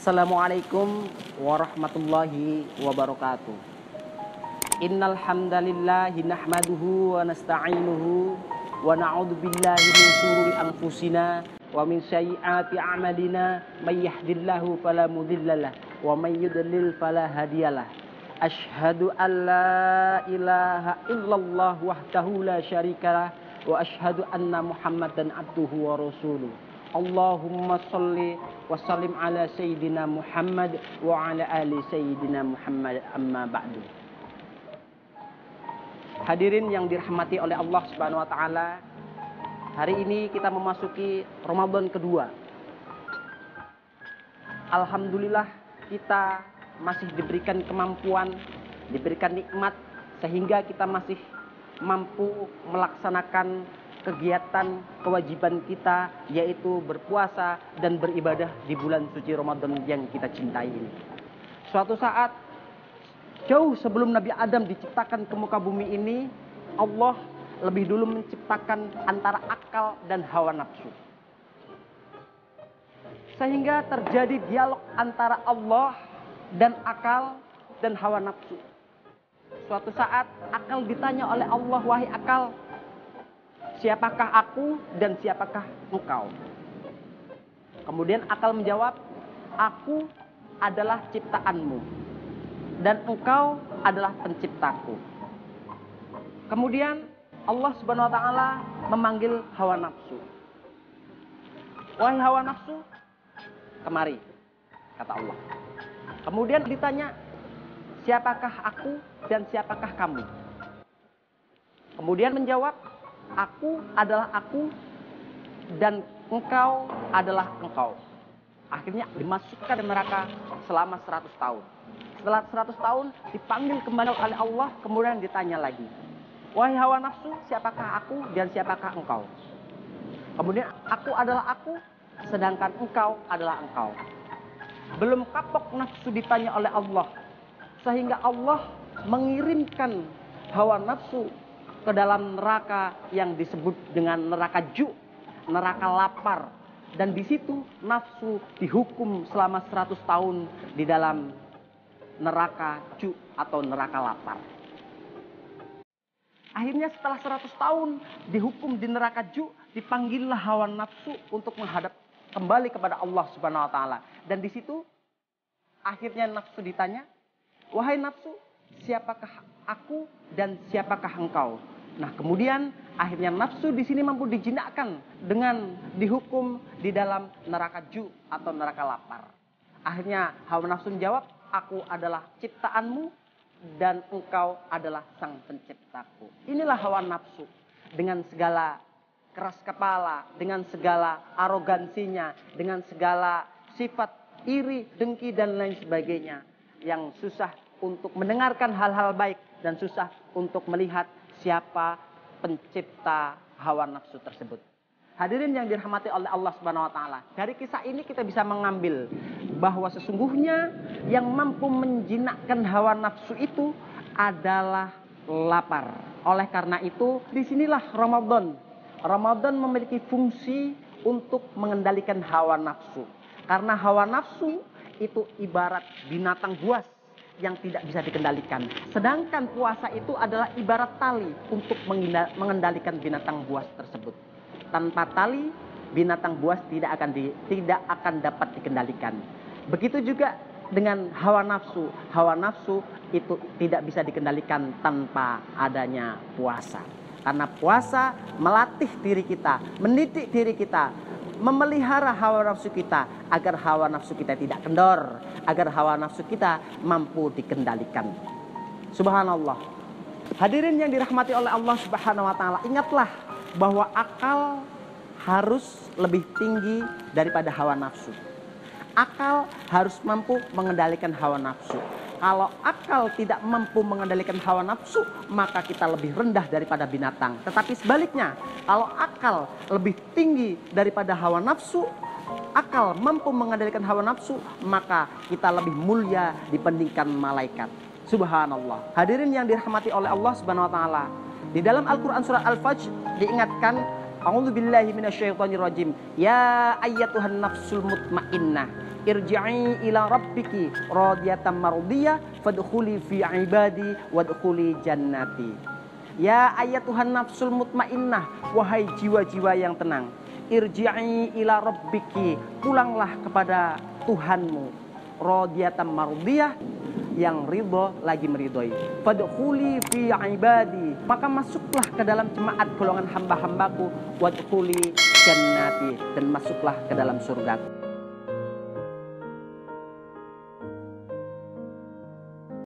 Assalamualaikum warahmatullahi wabarakatuh. Innal hamdalillahi nahmaduhu wa nasta'inuhu wa na'udzu billahi min shururi anfusina wa min sayyiati a'malina may yahdihillahu fala mudhillalah wa may yudlil fala hadiyalah. Asyhadu an la ilaha illallah wahdahu la syarikalah wa asyhadu anna Muhammadan abduhu wa rasuluh. Allahumma sholli wa sallim ala sayyidina Muhammad wa ala ali sayyidina Muhammad, amma ba'du. Hadirin yang dirahmati oleh Allah Subhanahu wa taala, hari ini kita memasuki Ramadan kedua. Alhamdulillah kita masih diberikan kemampuan, diberikan nikmat sehingga kita masih mampu melaksanakan kegiatan kewajiban kita, yaitu berpuasa dan beribadah di bulan suci Ramadan yang kita cintai ini. Suatu saat jauh sebelum Nabi Adam diciptakan ke muka bumi ini, Allah lebih dulu menciptakan antara akal dan hawa nafsu. Sehingga terjadi dialog antara Allah dan akal dan hawa nafsu. Suatu saat akal ditanya oleh Allah, wahai akal, siapakah aku dan siapakah engkau? Kemudian akal menjawab, aku adalah ciptaanmu dan engkau adalah penciptaku. Kemudian Allah Subhanahu wa taala memanggil hawa nafsu. Wahai hawa nafsu, kemari, kata Allah. Kemudian ditanya, siapakah aku dan siapakah kamu? Kemudian menjawab, aku adalah aku dan engkau adalah engkau. Akhirnya dimasukkan ke neraka selama 100 tahun. Setelah 100 tahun dipanggil kembali oleh Allah, kemudian ditanya lagi, wahai hawa nafsu, siapakah aku dan siapakah engkau? Kemudian aku adalah aku, sedangkan engkau adalah engkau. Belum kapok nafsu ditanya oleh Allah, sehingga Allah mengirimkan hawa nafsu ke dalam neraka yang disebut dengan neraka ju, neraka lapar. Dan di situ nafsu dihukum selama 100 tahun di dalam neraka ju atau neraka lapar. Akhirnya setelah 100 tahun dihukum di neraka ju, dipanggillah hawa nafsu untuk menghadap kembali kepada Allah Subhanahu wa taala. Dan di situ akhirnya nafsu ditanya, wahai nafsu, siapakah aku dan siapakah engkau? Nah, kemudian akhirnya nafsu di sini mampu dijinakkan dengan dihukum di dalam neraka ju atau neraka lapar. Akhirnya hawa nafsu menjawab, aku adalah ciptaanmu dan engkau adalah sang penciptaku. Inilah hawa nafsu dengan segala keras kepala, dengan segala arogansinya, dengan segala sifat iri, dengki dan lain sebagainya, yang susah untuk mendengarkan hal-hal baik dan susah untuk melihat siapa pencipta hawa nafsu tersebut. Hadirin yang dirahmati oleh Allah Subhanahu wa taala, dari kisah ini kita bisa mengambil bahwa sesungguhnya yang mampu menjinakkan hawa nafsu itu adalah lapar. Oleh karena itu, disinilah Ramadan memiliki fungsi untuk mengendalikan hawa nafsu. Karena hawa nafsu itu ibarat binatang buas yang tidak bisa dikendalikan. Sedangkan puasa itu adalah ibarat tali untuk mengendalikan binatang buas tersebut. Tanpa tali, binatang buas tidak akan dapat dikendalikan. Begitu juga dengan hawa nafsu. Hawa nafsu itu tidak bisa dikendalikan tanpa adanya puasa. Karena puasa melatih diri kita, mendidik diri kita, memelihara hawa nafsu kita agar hawa nafsu kita tidak kendor, agar hawa nafsu kita mampu dikendalikan. Subhanallah. Hadirin yang dirahmati oleh Allah Subhanahu wa taala, ingatlah bahwa akal harus lebih tinggi daripada hawa nafsu. Akal harus mampu mengendalikan hawa nafsu. Kalau akal tidak mampu mengendalikan hawa nafsu, maka kita lebih rendah daripada binatang. Tetapi sebaliknya, kalau akal lebih tinggi daripada hawa nafsu, akal mampu mengendalikan hawa nafsu, maka kita lebih mulia dibandingkan malaikat. Subhanallah. Hadirin yang dirahmati oleh Allah Subhanahu wa taala, di dalam Al-Qur'an surah Al-Fajr diingatkan, a'udzubillahi minasyaitonirrajim, ya ayyatuhan nafsul mutmainnah irji'i ila rabbiki radiyatan mardiyah fadkhuli fi ibadi wadkhuli jannati. Ya ayatuhan nafsul mutmainnah, wahai jiwa-jiwa yang tenang, irji'i ila rabbiki, pulanglah kepada Tuhanmu, radiyatan mardiyah, yang ridho lagi meridhoi. Fadkhuli fi ibadi, maka masuklah ke dalam jemaat golongan hamba-hambaku, wadkhuli jannati, dan masuklah ke dalam surgaku.